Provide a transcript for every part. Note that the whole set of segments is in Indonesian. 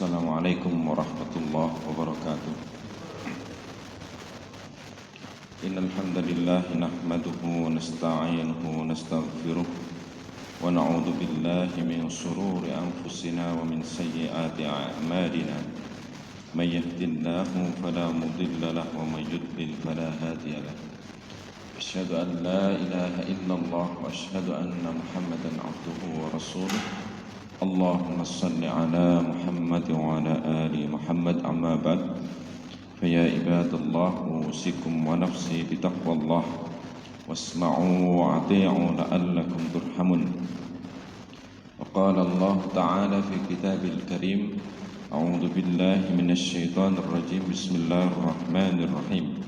Assalamualaikum warahmatullahi wabarakatuh. Innal hamdalillah nahmaduhu wa nasta'inuhu wa nastaghfiruh wa na'udzu billahi min shururi anfusina wa min sayyiati a'malina. May yahdihillahu fala mudilla lahu wa may yudlil fala hadiya lahu. Asyhadu an la ilaha illallah wa asyhadu anna Muhammadan 'abduhu wa rasuluh. Allahumma salli ala Muhammad wa ala ali Muhammad, amma ba'd. Faya ibadallah, usikum wa nafsi bitaqwallah, wasma'u wa ati'u la'allakum turhamun. Wa qala Allah ta'ala fi kitabil karim, a'udzu billahi minasy syaithanir rajim, bismillahirrahmanirrahim.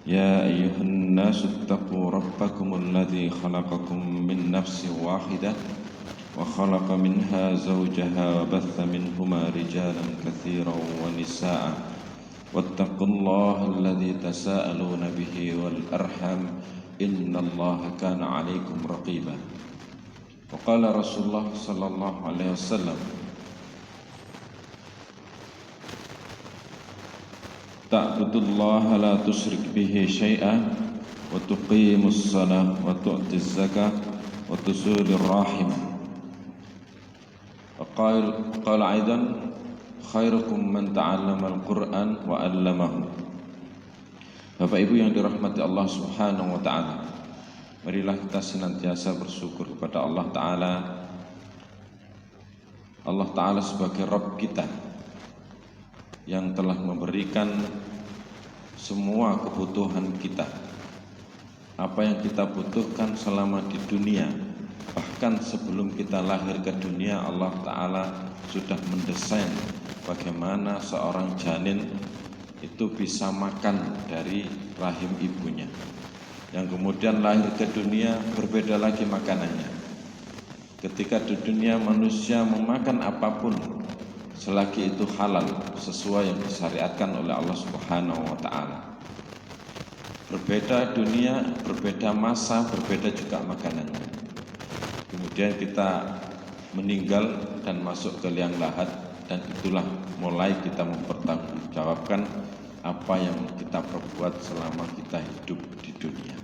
Ya ayyuhan nasu ittaqu rabbakumul ladzi khalaqakum min nafsin wahidah وخلق منها زوجها وبث منهما رجالا كثيرا ونساء واتقوا الله الذي تساءلون به والأرحام إن الله كان عليكم رقيبا. وقال رسول الله صلى الله عليه وسلم تعبد الله لا تشرك به شيئا وتقيم الصلاة وتؤتي الزكاة وتصل الرحم. قال أيضا khairukum man ta'allamal Qur'an wa 'allamahu. Bapak Ibu yang dirahmati Allah Subhanahu wa taala, marilah kita senantiasa bersyukur kepada Allah taala. Allah taala sebagai Rabb kita yang telah memberikan semua kebutuhan kita. Apa yang kita butuhkan selama di dunia, bahkan sebelum kita lahir ke dunia, Allah Ta'ala sudah mendesain bagaimana seorang janin itu bisa makan dari rahim ibunya. Yang kemudian lahir ke dunia, berbeda lagi makanannya. Ketika di dunia manusia memakan apapun, selagi itu halal, sesuai yang disyariatkan oleh Allah Subhanahu wa Ta'ala. Berbeda dunia, berbeda masa, berbeda juga makanannya. Kemudian kita meninggal dan masuk ke liang lahat, dan itulah mulai kita mempertanggungjawabkan apa yang kita perbuat selama kita hidup di dunia.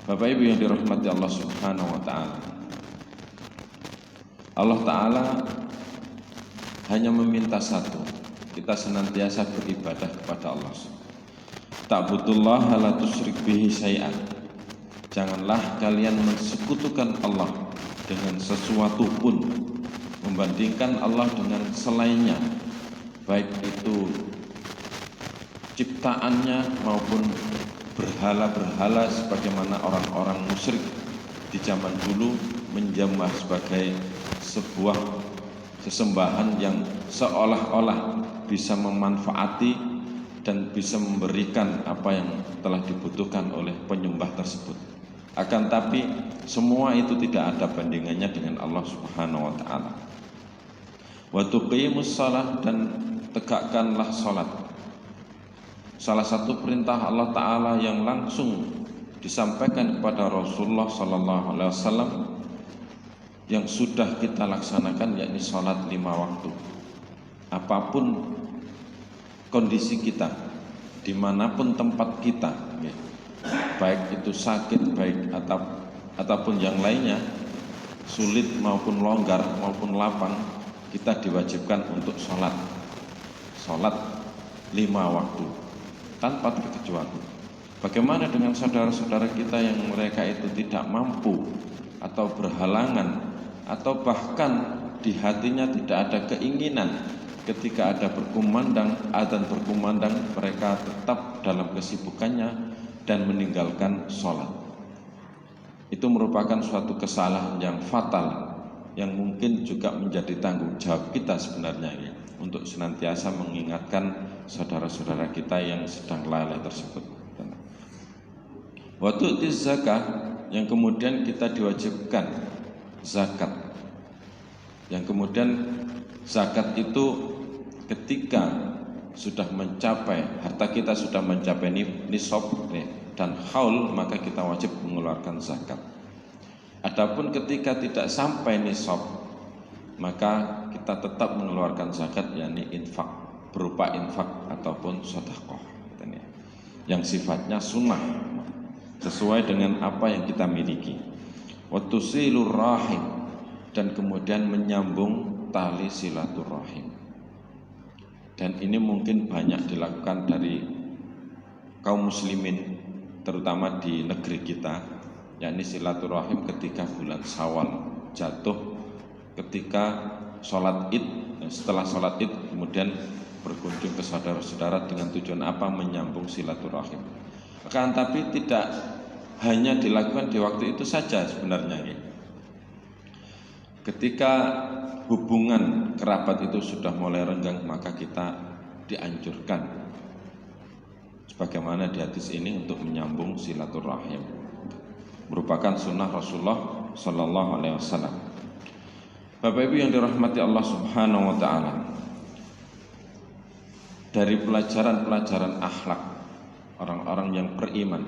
Bapak Ibu yang dirahmati Allah Subhanahu wa taala, Allah taala hanya meminta satu, kita senantiasa beribadah kepada Allah. Ta'budullaha la tusyrik bihi syai'an. Janganlah kalian mensekutukan Allah dengan sesuatu pun, membandingkan Allah dengan selainnya, baik itu ciptaannya maupun berhala-berhala, sebagaimana orang-orang musyrik di zaman dulu menjambah sebagai sebuah sesembahan yang seolah-olah bisa memanfaati dan bisa memberikan apa yang telah dibutuhkan oleh penyembah tersebut. Akan tapi semua itu tidak ada bandingannya dengan Allah Subhanahu wa taala. Wa tuqimus shalah, dan tegakkanlah salat. Salah satu perintah Allah taala yang langsung disampaikan kepada Rasulullah sallallahu alaihi wasallam yang sudah kita laksanakan, yakni salat 5 waktu. Apapun kondisi kita, dimanapun tempat kita, baik itu sakit, baik ataupun yang lainnya, sulit maupun longgar maupun lapang, kita diwajibkan untuk sholat 5 waktu tanpa terkecuali. Bagaimana dengan saudara-saudara kita yang mereka itu tidak mampu atau berhalangan, atau bahkan di hatinya tidak ada keinginan ketika ada adzan berkumandang, mereka tetap dalam kesibukannya dan meninggalkan sholat. Itu merupakan suatu kesalahan yang fatal, yang mungkin juga menjadi tanggung jawab kita sebenarnya ya, untuk senantiasa mengingatkan saudara-saudara kita yang sedang lalai tersebut. Wa tu'tiz zakah, yang kemudian kita diwajibkan zakat. Yang kemudian zakat itu ketika sudah mencapai, harta kita sudah mencapai nisab dan haul, maka kita wajib mengeluarkan zakat. Adapun ketika tidak sampai nisab, maka kita kita tetap mengeluarkan zakat, yakni infak, berupa infak ataupun sedekah, yang sifatnya sunnah sesuai dengan apa yang kita miliki. Wa tusilur rahim, dan kemudian menyambung tali silaturahim. Dan ini mungkin banyak dilakukan dari kaum muslimin, terutama di negeri kita, yakni silaturahim ketika bulan Syawal jatuh, ketika sholat id. Setelah sholat id kemudian berkunjung ke saudara-saudara dengan tujuan apa? Menyambung silaturahim. Akan tapi tidak hanya dilakukan di waktu itu saja sebenarnya. Ketika hubungan kerabat itu sudah mulai renggang, maka kita dianjurkan sebagaimana di hadis ini untuk menyambung silaturahim, merupakan sunnah Rasulullah Sallallahu Alaihi Wasallam. Bapak Ibu yang dirahmati Allah Subhanahu Wa Taala, dari pelajaran-pelajaran akhlak orang-orang yang beriman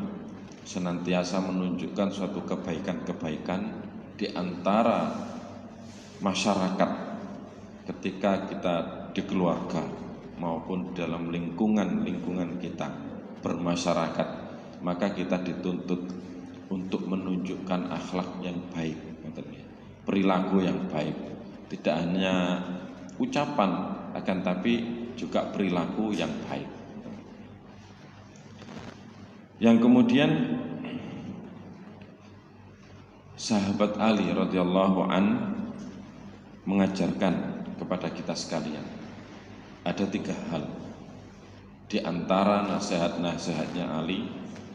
senantiasa menunjukkan suatu kebaikan-kebaikan di antara masyarakat ketika kita di keluarga maupun dalam lingkungan kita bermasyarakat, maka kita dituntut untuk menunjukkan akhlak yang baik, perilaku yang baik, tidak hanya ucapan akan tapi juga perilaku yang baik. Yang kemudian sahabat Ali radhiyallahu an mengajarkan kepada kita sekalian ada 3 hal di antara nasihat-nasihatnya Ali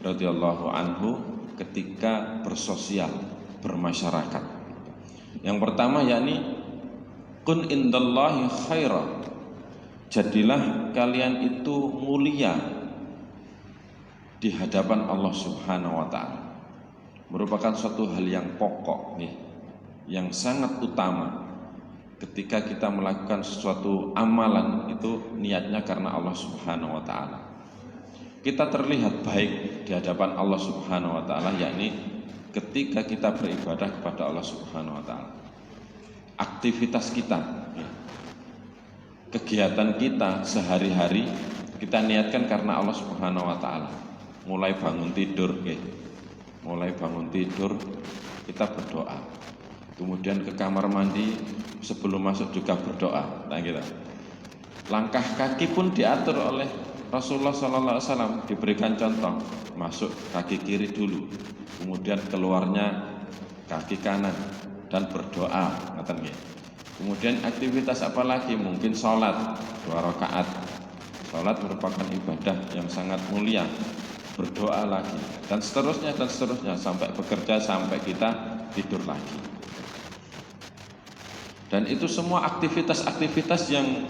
radhiyallahu anhu ketika bersosial, bermasyarakat. Yang pertama yakni kun indallahi khaira, jadilah kalian itu mulia di hadapan Allah Subhanahu wa taala. Merupakan suatu hal yang pokok nih, yang sangat utama. Ketika kita melakukan sesuatu amalan itu niatnya karena Allah Subhanahu wa taala. Kita terlihat baik di hadapan Allah Subhanahu wa taala yakni ketika kita beribadah kepada Allah Subhanahu wa taala. Aktivitas kita, kegiatan kita sehari-hari kita niatkan karena Allah Subhanahu wa taala. Mulai bangun tidur kita berdoa. Kemudian ke kamar mandi sebelum masuk juga berdoa. Nah gitu. Langkah kaki pun diatur oleh Rasulullah SAW, diberikan contoh. Masuk kaki kiri dulu, kemudian keluarnya kaki kanan dan berdoa. Kemudian aktivitas apa lagi? Mungkin sholat 2 rakaat. Sholat merupakan ibadah yang sangat mulia. Berdoa lagi dan seterusnya sampai bekerja, sampai kita tidur lagi. Dan itu semua aktivitas-aktivitas yang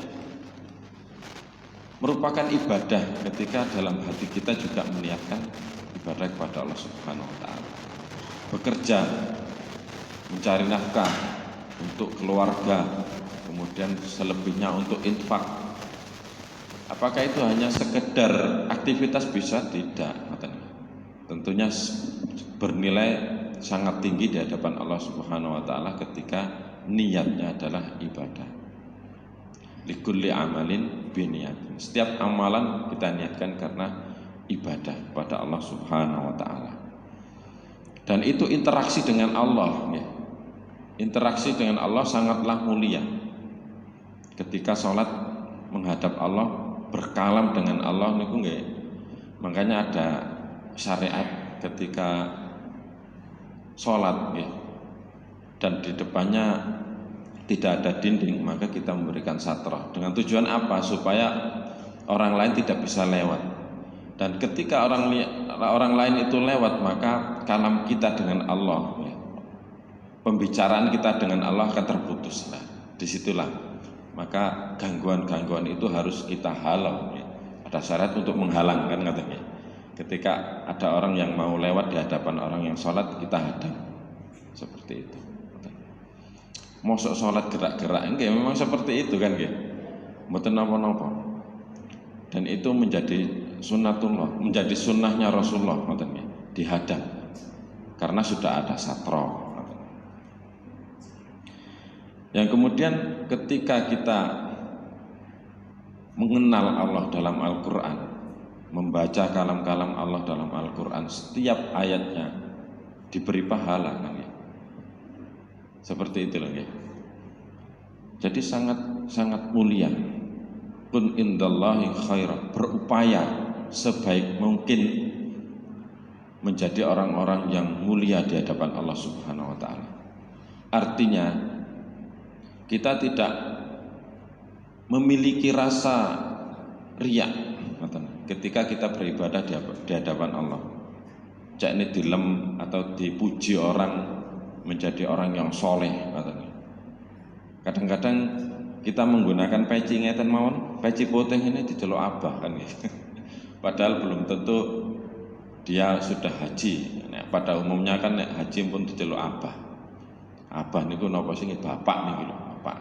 merupakan ibadah ketika dalam hati kita juga meniatkan ibadah kepada Allah Subhanahu wa taala. Bekerja, mencari nafkah untuk keluarga, kemudian selebihnya untuk infak. Apakah itu hanya sekedar aktivitas? Bisa tidak, tentunya bernilai sangat tinggi di hadapan Allah Subhanahu wa taala ketika niatnya adalah ibadah. Likulli amalin biniyat. Setiap amalan kita niatkan karena ibadah kepada Allah Subhanahu wa taala. Dan itu interaksi dengan Allah, ya. Interaksi dengan Allah sangatlah mulia. Ketika sholat menghadap Allah, berkalam dengan Allah niku nggih. Makanya ada syariat ketika sholat, ya. Dan di depannya tidak ada dinding, maka kita memberikan satrah. Dengan tujuan apa? Supaya orang lain tidak bisa lewat. Dan ketika orang lain itu lewat, maka kalam kita dengan Allah, ya, pembicaraan kita dengan Allah akan terputus. Nah, disitulah maka gangguan-gangguan itu harus kita halau, ya. Ada syarat untuk menghalang, kan katanya. Ketika ada orang yang mau lewat di hadapan orang yang sholat, kita hadang. Seperti itu. Mosok sholat gerak-gerak, enggak, memang seperti itu kan, enggak. Mboten napa-napa. Dan itu menjadi sunnatullah, menjadi sunnahnya Rasulullah, dihadang karena sudah ada satro. Yang kemudian ketika kita mengenal Allah dalam Al-Quran, membaca kalam-kalam Allah dalam Al-Quran, setiap ayatnya diberi pahala kan ya. Seperti itu loh ya. Jadi sangat mulia. Kun indallahi khairah, berupaya sebaik mungkin menjadi orang-orang yang mulia di hadapan Allah Subhanahu wa taala. Artinya kita tidak memiliki rasa riya ketika kita beribadah di hadapan Allah. Cak ini dilem atau dipuji orang menjadi orang yang soleh katanya. Kadang-kadang kita menggunakan peci ngeten mawon, peci putih ini diceluk abah kan gitu. Padahal belum tentu dia sudah haji. Nah, pada umumnya kan haji pun diceluk abah. Abah niku napa sing bapak niki lho, bapak.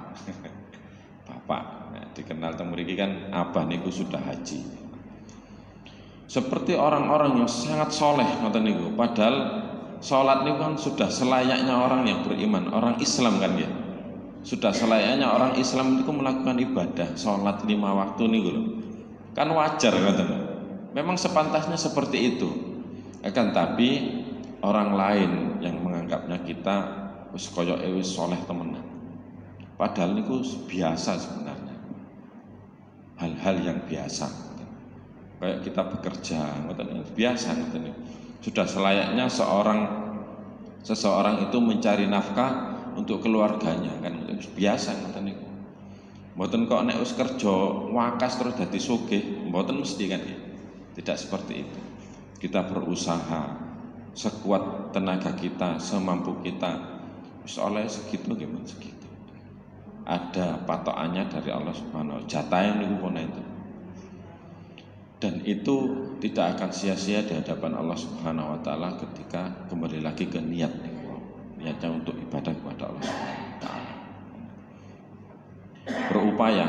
Bapak. Nah, dikenal teng mriki kan abah niku sudah haji. Seperti orang-orang yang sangat soleh ngoten niku. Padahal salat niku kan sudah selayaknya orang yang beriman, orang Islam kan ya. Sudah selayaknya orang Islam itu melakukan ibadah salat 5 waktu niku lho. Kan wajar ngoten. Memang sepantasnya seperti itu. Akan tapi orang lain yang menganggapnya kita wis koyoke wis saleh temenan. Padahal niku biasa sebenarnya. Hal-hal yang biasa. Kayak kita bekerja ngoten biasa ngoten. Sudah selayaknya seseorang itu mencari nafkah untuk keluarganya kan biasa ngoten niku. Mboten kok nek wis kerja wakas terus dadi sugih, mboten mesti kan ya. Tidak seperti itu. Kita berusaha sekuat tenaga kita, semampu kita. Wis oleh segitu gimana segitu. Ada patokannya dari Allah Subhanahu wa taala. Jatahe niku pun itu. Dan itu tidak akan sia-sia di hadapan Allah Subhanahu wa taala ketika kembali lagi ke niat niku. Niatnya untuk ibadah kepada Allah Subhanahu wa taala. Berupaya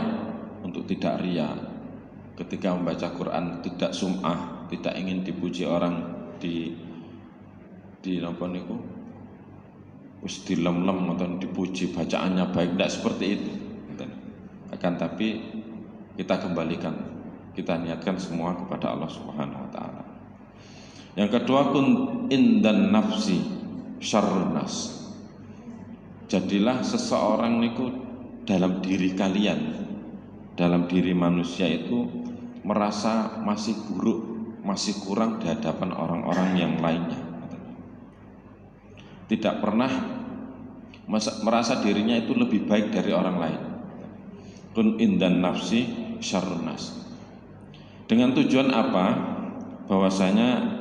untuk tidak riya ketika membaca Quran, tidak sum'ah, tidak ingin dipuji orang di napa niku wis dilem-lem atau dipuji bacaannya baik, tidak seperti itu. Akan tapi kita kembalikan, kita niatkan semua kepada Allah Subhanahu wa taala. Yang kedua, kun indan nafsi syarrun nas. Jadilah seseorang niku dalam diri kalian, dalam diri manusia itu merasa masih buruk, masih kurang di hadapan orang-orang yang lainnya. Tidak pernah merasa dirinya itu lebih baik dari orang lain. Kun indan nafsi syarrun nas. Dengan tujuan apa? Bahwasanya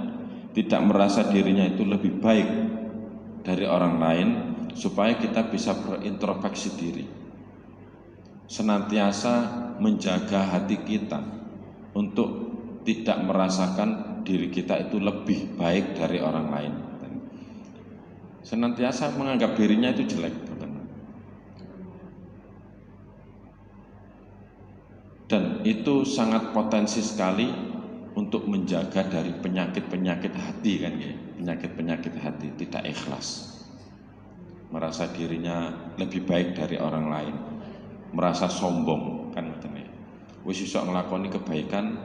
tidak merasa dirinya itu lebih baik dari orang lain, supaya kita bisa berintrospeksi diri, senantiasa menjaga hati kita untuk tidak merasakan diri kita itu lebih baik dari orang lain. Senantiasa menganggap dirinya itu jelek. Dan itu sangat potensi sekali untuk menjaga dari penyakit-penyakit hati kan ya. Penyakit-penyakit hati, tidak ikhlas, merasa dirinya lebih baik dari orang lain, merasa sombong kan ngoten ya. Wis iso nglakoni kebaikan,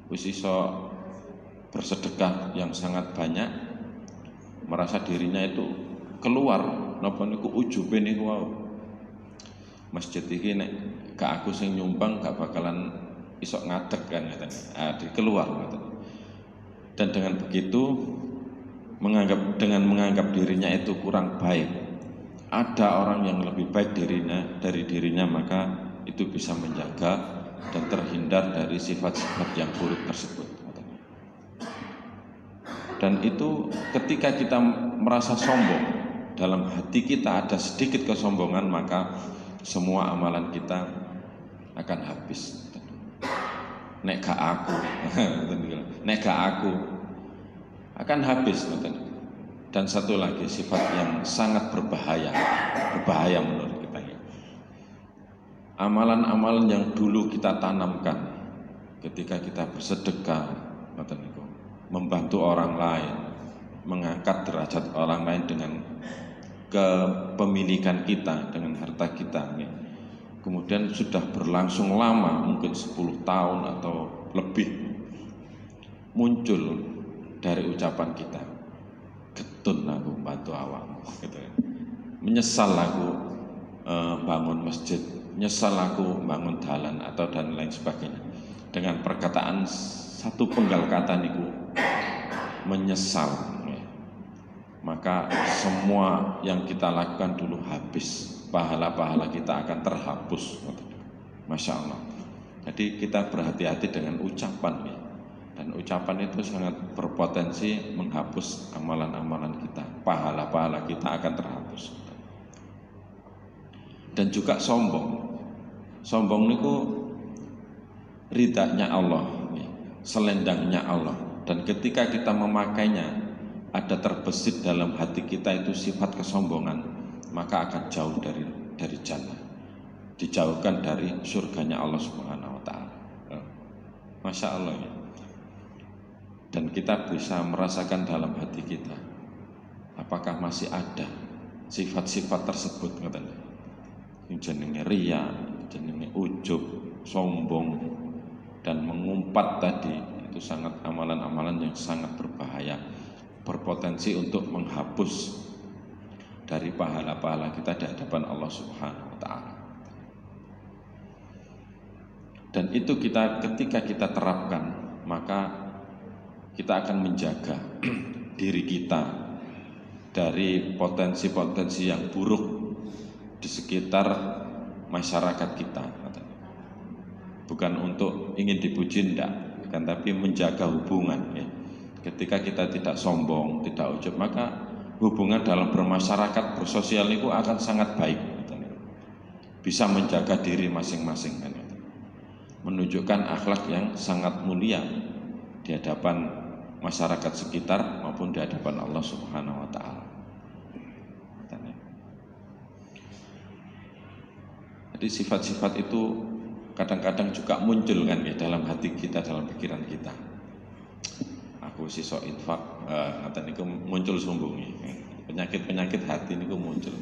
wis iso bersedekah yang sangat banyak, merasa dirinya itu keluar napa niku ujube niku wau. Masjid iki nek gak aku sing nyumbang gak bakalan iso ngadeg kan ngoten. Dikeluar ngoten. Dan dengan begitu menganggap dirinya itu kurang baik. Ada orang yang lebih baik dari dirinya, maka itu bisa menjaga dan terhindar dari sifat-sifat yang buruk tersebut. Dan itu ketika kita merasa sombong, dalam hati kita ada sedikit kesombongan, maka semua amalan kita akan habis. Nek gak aku, nek gak aku akan habis. Dan satu lagi sifat yang sangat berbahaya menurut kita. Amalan-amalan yang dulu kita tanamkan ketika kita bersedekah, membantu orang lain, mengangkat derajat orang lain dengan kepemilikan kita, dengan harta kita, ya. Kemudian sudah berlangsung lama, mungkin 10 tahun atau lebih, muncul dari ucapan kita, getun aku bantu awakmu, gitu ya. Menyesal aku bangun masjid, nyesal aku bangun dalan atau dan lain sebagainya. Dengan perkataan satu penggal kata niku, menyesal, ya. Maka semua yang kita lakukan dulu habis, pahala-pahala kita akan terhapus. Masya Allah. Jadi kita berhati-hati dengan ucapan, ya. Dan ucapan itu sangat berpotensi menghapus amalan-amalan kita, pahala-pahala kita akan terhapus. Dan juga sombong. Sombong niku ridanya Allah, ya. Selendangnya Allah. Dan ketika kita memakainya, ada terbesit dalam hati kita itu sifat kesombongan, maka akan jauh dari jannah, dijauhkan dari surganya Allah Subhanahu wa Ta'ala. Masya Allah, ya. Dan kita bisa merasakan dalam hati kita, apakah masih ada sifat-sifat tersebut, katanya, jenenge riya, jenenge ujub, sombong, dan mengumpat tadi. Itu sangat amalan-amalan yang sangat berbahaya, berpotensi untuk menghapus dari pahala-pahala kita di hadapan Allah Subhanahu wa Ta'ala. Dan itu ketika kita terapkan, maka kita akan menjaga diri kita dari potensi-potensi yang buruk di sekitar masyarakat kita. Bukan untuk ingin dipuji, enggak, kan, tapi menjaga hubungan, ya. Ketika kita tidak sombong, tidak ujub, maka hubungan dalam bermasyarakat, bersosial itu akan sangat baik. Bisa menjaga diri masing-masing, kan, menunjukkan akhlak yang sangat mulia di hadapan masyarakat sekitar maupun di hadapan Allah Subhanahu wa Ta'ala. Jadi sifat-sifat itu kadang-kadang juga muncul, kan, ya, dalam hati kita, dalam pikiran kita. Aku sisok infak, ngaten niku muncul sumbungi. Penyakit-penyakit hati niku muncul.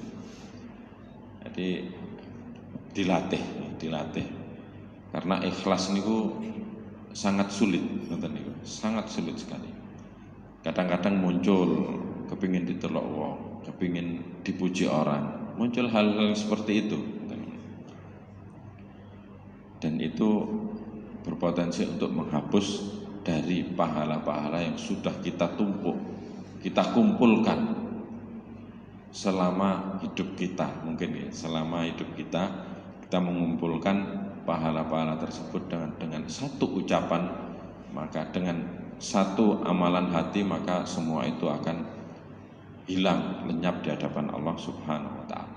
Jadi dilatih. Karena ikhlas niku sangat sulit, ngaten niku, sangat sulit sekali. Kadang-kadang muncul kepingin ditelok wong, kepingin dipuji orang, muncul hal-hal seperti itu. Dan itu berpotensi untuk menghapus dari pahala-pahala yang sudah kita tumpuk, kita kumpulkan selama hidup kita. Mungkin, ya, selama hidup kita mengumpulkan pahala-pahala tersebut dengan satu ucapan, maka dengan satu amalan hati, maka semua itu akan hilang, lenyap di hadapan Allah Subhanahu wa Ta'ala.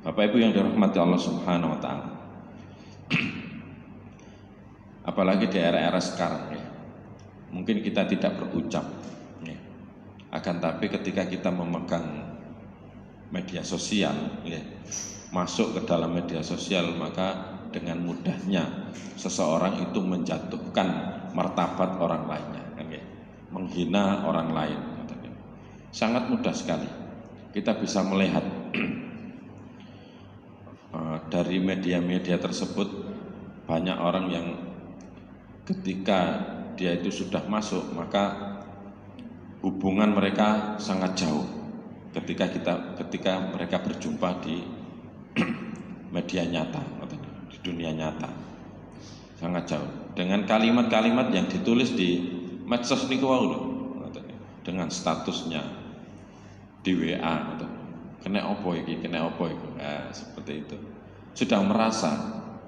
Bapak Ibu yang dirahmati Allah Subhanahu wa Ta'ala, apalagi di era-era sekarang, ya, mungkin kita tidak berucap, ya. Akan tapi ketika kita memegang media sosial, ya, masuk ke dalam media sosial, maka dengan mudahnya seseorang itu menjatuhkan martabat orang lainnya, kan, ya, menghina orang lain, ya. Sangat mudah sekali kita bisa melihat dari media-media tersebut, banyak orang yang ketika dia itu sudah masuk, maka hubungan mereka sangat jauh ketika mereka berjumpa di media nyata, di dunia nyata, sangat jauh. Dengan kalimat-kalimat yang ditulis di medsos niku wau lho, dengan statusnya di WA, kena opo iki, seperti itu. Sudah merasa,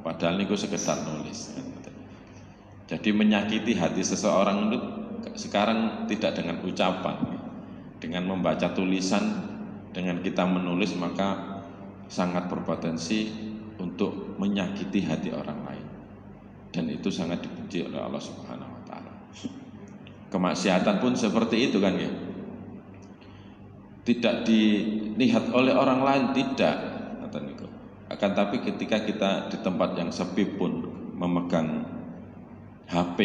padahal niku sekedar nulis. Jadi menyakiti hati seseorang itu sekarang tidak dengan ucapan, dengan membaca tulisan, dengan kita menulis, maka sangat berpotensi untuk menyakiti hati orang lain. Dan itu sangat dibenci oleh Allah Subhanahu wa Ta'ala. Kemaksiatan pun seperti itu, kan, ya. Tidak dilihat oleh orang lain, tidak. Akan tapi ketika kita di tempat yang sepi pun memegang HP,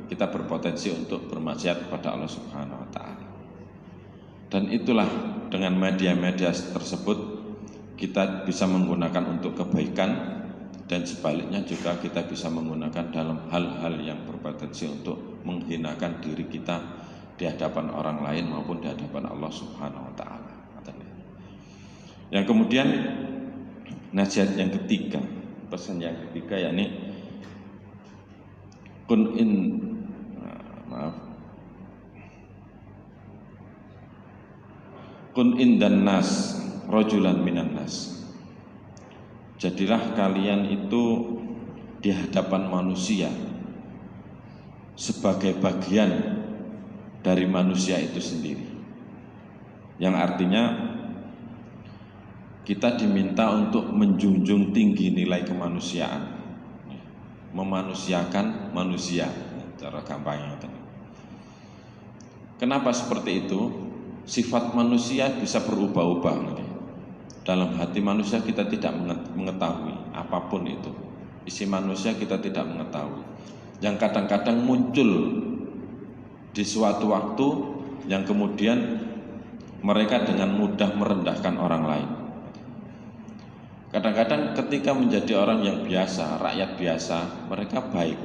kita berpotensi untuk bermaksiat kepada Allah Subhanahu wa taala. Dan itulah dengan media-media tersebut kita bisa menggunakan untuk kebaikan, dan sebaliknya juga kita bisa menggunakan dalam hal-hal yang berpotensi untuk menghinakan diri kita di hadapan orang lain maupun di hadapan Allah Subhanahu wa taala. Yang kemudian nasihat yang ketiga, pesan yang ketiga yakni kun indan nas rajulan minan nas. Jadilah kalian itu di hadapan manusia sebagai bagian dari manusia itu sendiri. Yang artinya kita diminta untuk menjunjung tinggi nilai kemanusiaan, memanusiakan manusia, cara gampangnya. Kenapa seperti itu? Sifat manusia bisa berubah-ubah. Dalam hati manusia kita tidak mengetahui apapun itu. Isi manusia kita tidak mengetahui. Yang kadang-kadang muncul di suatu waktu yang kemudian mereka dengan mudah merendahkan orang lain. Kadang-kadang ketika menjadi orang yang biasa, rakyat biasa, mereka baik,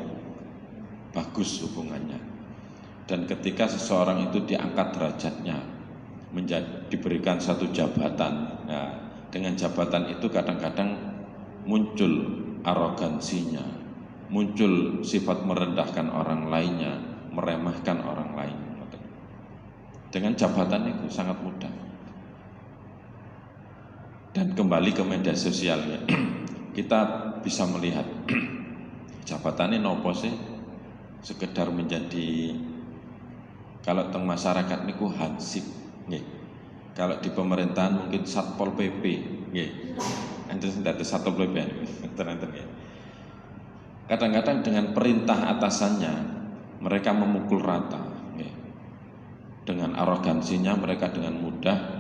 bagus hubungannya. Dan ketika seseorang itu diangkat derajatnya, diberikan satu jabatan, nah, dengan jabatan itu kadang-kadang muncul arogansinya, muncul sifat merendahkan orang lainnya, meremehkan orang lain. Dengan jabatan itu sangat mudah. Dan kembali ke media sosial ya, kita bisa melihat jabatannya nopo sih, sekedar menjadi, kalau teng masyarakat niku hansip nggih. Kalau di pemerintahan mungkin Satpol PP nggih. Enten dadi Satpol PP. Kadang-kadang dengan perintah atasannya mereka memukul rata nggih. Dengan arogansinya mereka dengan mudah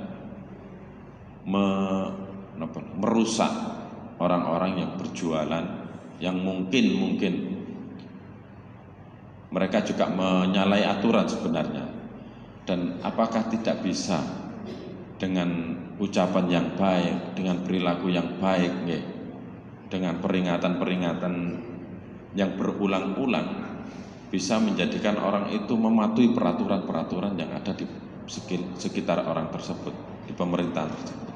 merusak orang-orang yang berjualan, yang mungkin mereka juga menyalahi aturan sebenarnya. Dan apakah tidak bisa dengan ucapan yang baik, dengan perilaku yang baik, dengan peringatan-peringatan yang berulang-ulang bisa menjadikan orang itu mematuhi peraturan-peraturan yang ada di sekitar orang tersebut, di pemerintahan tersebut.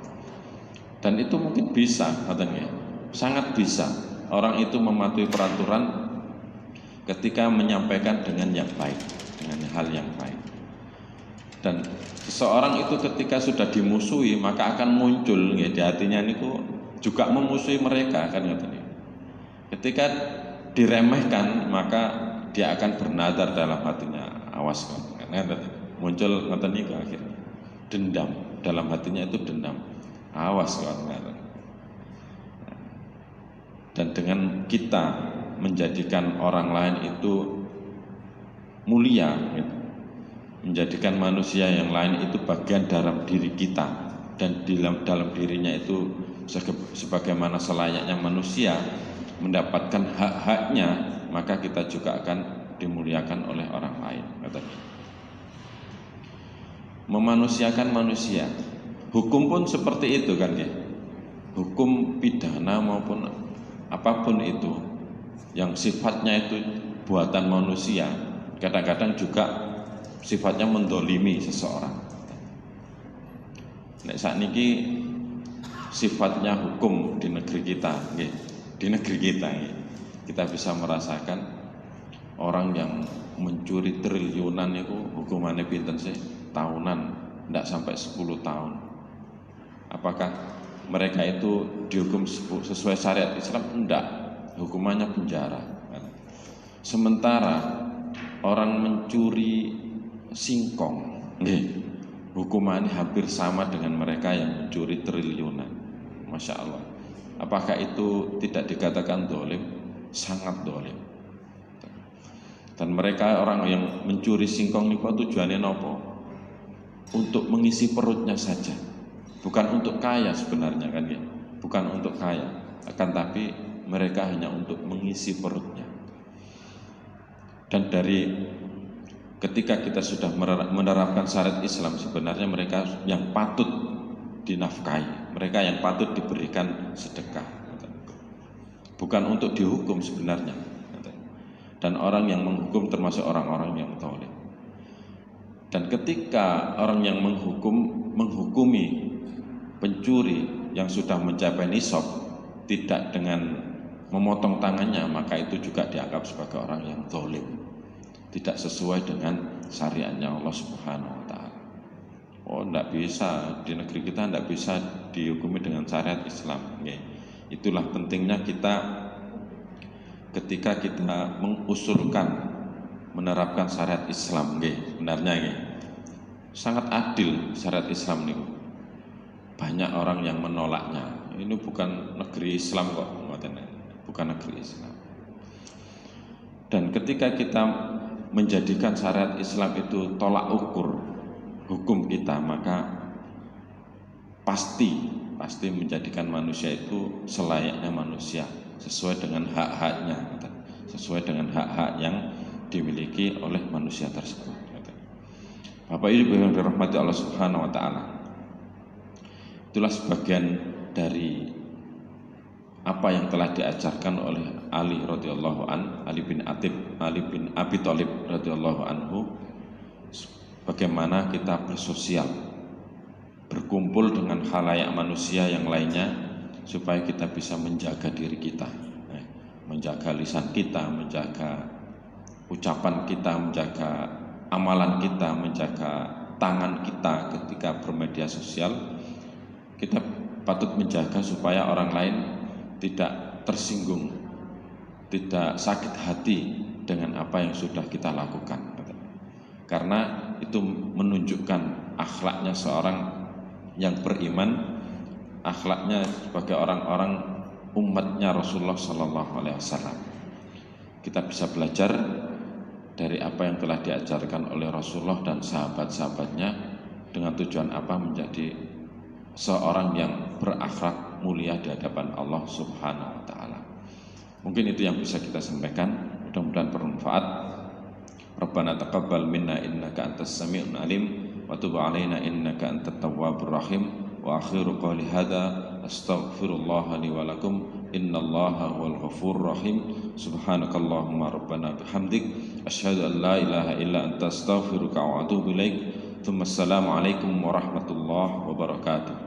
Dan itu mungkin bisa, katanya, sangat bisa orang itu mematuhi peraturan ketika menyampaikan dengan yang baik, dengan hal yang baik. Dan seseorang itu ketika sudah dimusuhi maka akan muncul di hatinya niku juga memusuhi mereka kan katanya. Ketika diremehkan maka dia akan bernadar dalam hatinya, awas kan. Muncul ngoten niku akhirnya. Dendam, dalam hatinya itu dendam. Awas kan. Dan dengan kita menjadikan orang lain itu mulia gitu, menjadikan manusia yang lain itu bagian dalam diri kita, dan dalam dirinya itu sebagaimana selayaknya manusia mendapatkan hak-haknya, maka kita juga akan dimuliakan oleh orang lain. Memanusiakan manusia, hukum pun seperti itu kan ya. Hukum pidana maupun apapun itu yang sifatnya itu buatan manusia, kadang-kadang juga sifatnya mendolimi seseorang. Nek sakniki sifatnya hukum di negeri kita, kita bisa merasakan orang yang mencuri triliunan itu hukumannya pinten sih? Tahunan, tidak sampai 10 tahun. Apakah mereka itu dihukum sesuai syariat Islam? Enggak, hukumannya penjara. Sementara orang mencuri singkong, hukumannya hampir sama dengan mereka yang mencuri triliunan. Masya Allah. Apakah itu tidak dikatakan dolim? Sangat dolim. Dan mereka orang yang mencuri singkong itu tujuannya nopo? Untuk mengisi perutnya saja, bukan untuk kaya sebenarnya kan ya, bukan untuk kaya, akan tapi mereka hanya untuk mengisi perutnya. Dan dari ketika kita sudah menerapkan syariat Islam, sebenarnya mereka yang patut dinafkahi, mereka yang patut diberikan sedekah, bukan untuk dihukum sebenarnya. Dan orang yang menghukum termasuk orang-orang yang zalim. Dan ketika orang yang menghukumi pencuri yang sudah mencapai nisab tidak dengan memotong tangannya, maka itu juga dianggap sebagai orang yang zalim, tidak sesuai dengan syariatnya Allah Subhanahu wa taala. Oh, tidak bisa, di negeri kita tidak bisa dihukumi dengan syariat Islam. Itulah pentingnya kita ketika kita mengusulkan menerapkan syariat Islam, sebenarnya sangat adil syariat Islam ini. Banyak orang yang menolaknya. Ini bukan negeri Islam kok, bukan negeri Islam. Dan ketika kita menjadikan syariat Islam itu tolak ukur hukum kita, maka pasti menjadikan manusia itu selayaknya manusia, sesuai dengan hak-haknya, sesuai dengan hak-hak yang dimiliki oleh manusia tersebut. Bapak Ibu yang dirahmati Allah Subhanahu wa taala. Itulah sebagian dari apa yang telah diajarkan oleh Ali radhiyallahu an, Ali bin Abi Thalib radhiyallahu anhu, bagaimana kita bersosial, berkumpul dengan khalayak manusia yang lainnya supaya kita bisa menjaga diri kita, menjaga lisan kita, menjaga ucapan kita, menjaga amalan kita, menjaga tangan kita ketika bermedia sosial. Kita patut menjaga supaya orang lain tidak tersinggung, tidak sakit hati dengan apa yang sudah kita lakukan, karena itu menunjukkan akhlaknya seorang yang beriman, akhlaknya sebagai orang-orang umatnya Rasulullah SAW. Kita bisa belajar dari apa yang telah diajarkan oleh Rasulullah dan sahabat-sahabatnya, dengan tujuan apa? Menjadi seorang yang berakhlak mulia di hadapan Allah Subhanahu wa taala. Mungkin itu yang bisa kita sampaikan, mudah-mudahan bermanfaat. Rabbana taqabbal minna innaka antas sami'ul alim wa tub 'alaina innaka antat tawwabur rahim. Wa akhiru qawli hadza astaghfirullah li wa lakum innallaha huwal ghafurur rahim. Subhanakallahumma rabbana bihamdik asyhadu an la ilaha illa anta astaghfiruka wa atubu ilaik. Assalamualaikum warahmatullahi wabarakatuh.